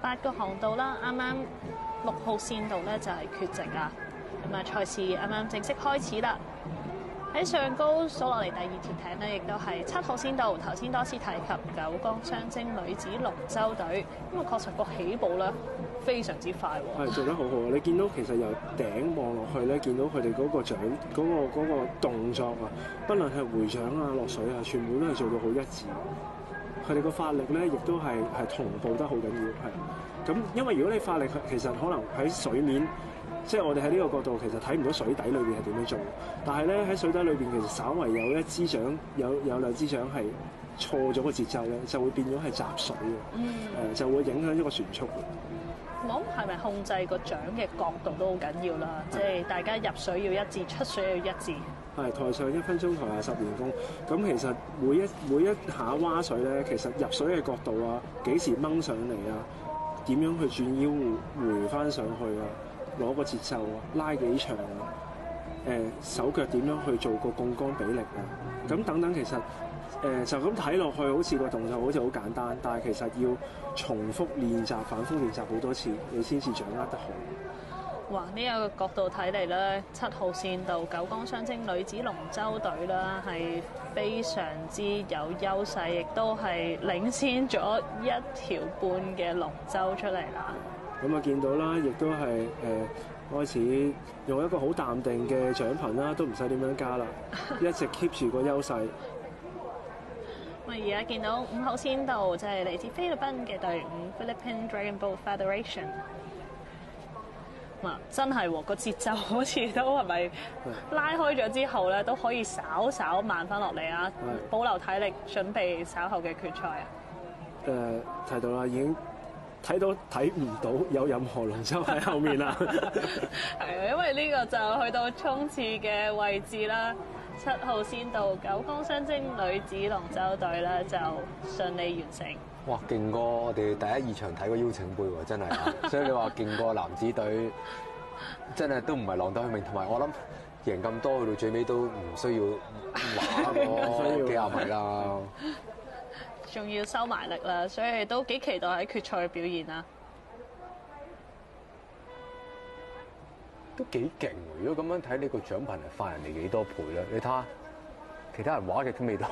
8個航道啦，啱啱6號線道咧就係缺席啊。咁啊，賽事啱啱正式開始啦。喺上高數落嚟第2條艇咧，亦都係7號線道。頭先多次提及九江雙晶女子龍舟隊，咁啊確實個起步咧非常之快喎。係做得好好啊！你見到其實由頂望落去咧，見到佢哋嗰個槳嗰個動作啊，不論係回槳啊、落水啊，全部都係做到好一致。佢哋個發力咧，亦都係同步得好緊要，係。咁因為如果你發力，其實可能喺水面。即係我哋喺呢個角度，其實睇唔到水底裏邊係點樣做，但係咧喺水底裏邊，其實稍為有一支槳，有兩支槳係錯咗個節奏咧，就會變咗係雜水嘅，就會影響一個船速嘅。我諗係咪控制個槳嘅角度都好緊要啦？即係大家入水要一致，出水要一致。係台上1分鐘，台下10年功。咁其實每一下蛙水咧，其實入水嘅角度啊，幾時掹上嚟啊，點樣去轉腰回翻上去啊？攞個節奏啊，拉幾長啊，手腳點樣去做個槓桿比力啊，咁等等其實就咁睇落去好似個動作好似好簡單，但係其實要重複練習、反覆練習好多次，你先至掌握得好。哇！呢個角度睇嚟咧，7號線道九江雙晶女子龍舟隊啦，係非常之有優勢，亦都係領先咗1條半嘅龍舟出嚟啦。咁啊，見到啦，亦都係開始用一個好淡定嘅槳頻啦，都唔使點樣加啦，一直 keep 住個優勢。咁而家見到5號線道就係嚟自菲律賓嘅隊伍 Philippine Dragon Boat Federation。嗱，真係喎，個節奏好似都係咪拉開咗之後咧，都可以稍稍慢翻落嚟啊，保留體力準備稍後嘅決賽啊。睇到啦，已經。睇唔到有任何龍舟喺後面啦。係啊，因為呢個就去到衝刺嘅位置啦。7號線道九江雙晶女子龍舟隊咧就順利完成。哇，勁過我哋第1、2場睇個邀請杯喎，真係。所以你話勁過男子隊，真係都唔係浪得虛名。同埋我諗贏咁多，去到最尾都唔需要話個幾廿米啦。仲要收埋力啦，所以都幾期待喺決賽嘅表現啊！都幾勁喎！如果咁樣睇，你個獎品係快人哋幾多倍咧？你睇下，其他人話極都未到，